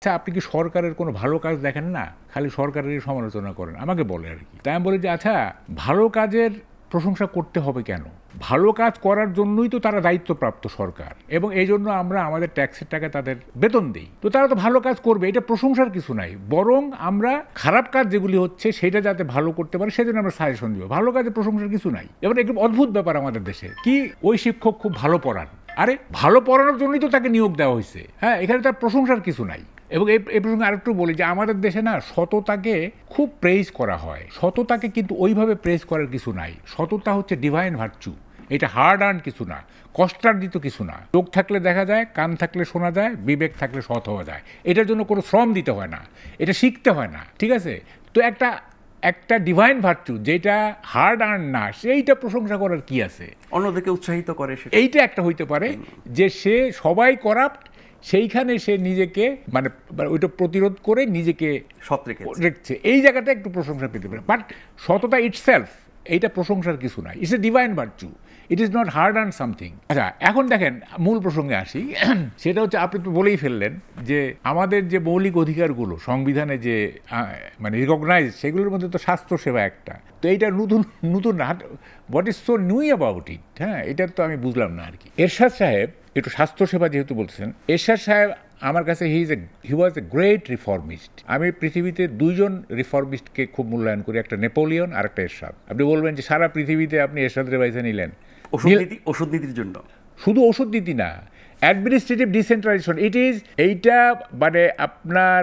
আচ্ছা আপনি কি সরকারের কোনো ভালো কাজ দেখেন না, খালি সরকারেরই সমালোচনা করেন, আমাকে বলে আর কি। তাই আমি বলি যে আচ্ছা ভালো কাজের প্রশংসা করতে হবে কেন? ভালো কাজ করার জন্যই তো তারা দায়িত্বপ্রাপ্ত সরকার, এবং এই জন্য আমরা আমাদের ট্যাক্সের টাকা তাদের বেতন দিই। তো তারা তো ভালো কাজ করবে, এটা প্রশংসার কিছু নাই। বরং আমরা খারাপ কাজ যেগুলি হচ্ছে সেটা যাতে ভালো করতে পারে সেজন্য আমরা সাজেশন দিব। ভালো কাজে প্রশংসার কিছু নাই। এবার একটু অদ্ভুত ব্যাপার আমাদের দেশে কি, ওই শিক্ষক খুব ভালো পড়ান, আরে ভালো পড়ানোর জন্যই তো তাকে নিয়োগ দেওয়া হয়েছে। হ্যাঁ, এখানে তার প্রশংসার কিছু নাই। এবং এই প্রসঙ্গে আরেকটু বলি যে আমাদের দেশে না সততাকে খুব প্রেজ করা হয়। সততাকে কিন্তু ওইভাবে প্রেজ করার কিছু নাই। সততা হচ্ছে ডিভাইন ভার্চু, এটা হার্ড আর্ন কিছু না, কষ্টার্জিত কিছু না। চোখ থাকলে দেখা যায়, কান থাকলে শোনা যায়, বিবেক থাকলে সৎ হওয়া যায়। এটার জন্য কোনো শ্রম দিতে হয় না, এটা শিখতে হয় না, ঠিক আছে? তো একটা ডিভাইন ভার্চু যেটা হার্ড আর্ন না, সেইটা প্রশংসা করার কি আছে? অন্যদেরকে উৎসাহিত করে, এইটা একটা হইতে পারে যে সে সবাই করাপ্ট, সেইখানে সে নিজেকে মানে ওইটা প্রতিরোধ করে নিজেকে সৎ রেখেছে, এই জায়গাটা একটু প্রশংসা পেতে পারে। বাট সততা ইটসেলফ এইটা প্রশংসার কিছু নাই, it's a divine virtue, it is not hard earn something. আচ্ছা এখন দেখেন মূল প্রসঙ্গে আসি। সেটা হচ্ছে আপনি তো বলেই ফেললেন যে আমাদের যে মৌলিক অধিকারগুলো সংবিধানে যে মানে রিকগনাইজ, সেগুলোর মধ্যে তো স্বাস্থ্যসেবা একটা। তো এইটা নতুন what is so new about it? হ্যাঁ, এটা তো আমি বুঝলাম না আর কি। এরশাদ সাহেব একটু স্বাস্থ্যসেবা যেহেতু বলছেন, এরশাদ সাহেব আমার কাছে হি ওয়াজ এ গ্রেট রিফর্মিস্ট। আমি পৃথিবীতে দুইজন রিফর্মিস্টকে খুব মূল্যায়ন করি, একটা নেপোলিয়ন আর একটা এরশাদ। আপনি বলবেন যে সারা পৃথিবীতে আপনি এরশাদের বাইসে নিলেন ওষুধ নীতির জন্য। শুধু ওষুধ নীতি না, অ্যাডমিনিস্ট্রেটিভ ডিসেন্ট্রালাইজেশন, ইট ইজ এইটা মানে আপনার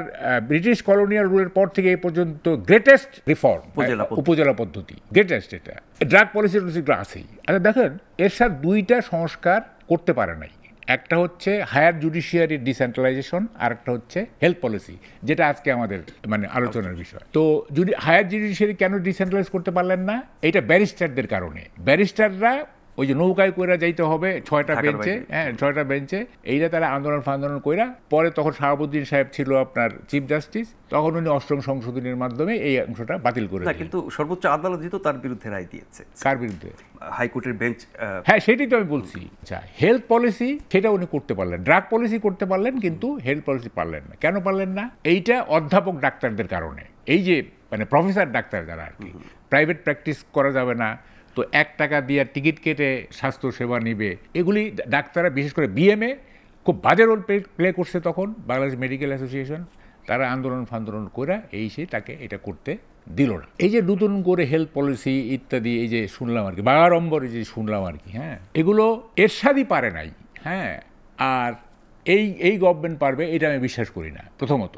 ব্রিটিশ কলোনিয়াল রুলের পর থেকে এই পর্যন্ত গ্রেটেস্ট রিফর্ম, উপজেলা পদ্ধতি গ্রেটেস্ট। এটা ড্রাগ পলিসি আছেই। আচ্ছা দেখেন এরশাদ দুইটা সংস্কার করতে পারে নাই, একটা হচ্ছে হায়ার জুডিশিয়ারি ডিসেন্ট্রালাইজেশন, আর একটা হচ্ছে হেলথ পলিসি, যেটা আজকে আমাদের মানে আলোচনার বিষয়। তো যদি হায়ার জুডিশিয়ারি কেন ডিসেন্ট্রালাইজ করতে পারলেন না? এটা ব্যারিস্টারদের কারণে। ব্যারিস্টাররা ওই যে নৌকায় কইরা যাইতে হবে 6টা বেঞ্চে, হ্যাঁ 6টা বেঞ্চে, এইটা তারা আন্দোলন কইরা পরে তখন শাহাবুদ্দিন সাহেব ছিল আপনার চিফ জাস্টিস, তখন উনি 8ম সংশোধনীর মাধ্যমে এই অংশটা বাতিল করে দিলেন। কিন্তু সর্বোচ্চ আদালত যেহেতু তার বিরুদ্ধে রায় দিয়েছে। কার বিরুদ্ধে? হাইকোর্টের বেঞ্চ। হ্যাঁ সেটাই তো আমি বলছি। আচ্ছা হেলথ পলিসি সেটা উনি করতে পারলেন, ড্রাগ পলিসি করতে পারলেন, কিন্তু হেলথ পলিসি পারলেন না। কেন পারলেন না? এইটা অধ্যাপক ডাক্তারদের কারণে। এই যে মানে প্রফেসর ডাক্তার যারা আর কি, প্রাইভেট প্র্যাকটিস করা যাবে না, তো 1 টাকা দিয়ে টিকিট কেটে স্বাস্থ্যসেবা নিবে, এগুলি ডাক্তাররা বিশেষ করে বিএমএ খুব বাজে রোল প্লে করছে। তখন বাংলাদেশ মেডিকেল অ্যাসোসিয়েশন তারা আন্দোলন করে সেই তাকে এটা করতে দিল না। এই যে নতুন করে হেলথ পলিসি ইত্যাদি এই যে শুনলাম আর কি, বাগাড়ম্বরে যে শুনলাম আর কি, হ্যাঁ এগুলো এরশাদই পারে নাই। হ্যাঁ, আর এই গভর্নমেন্ট পারবে এটা আমি বিশ্বাস করি না প্রথমত।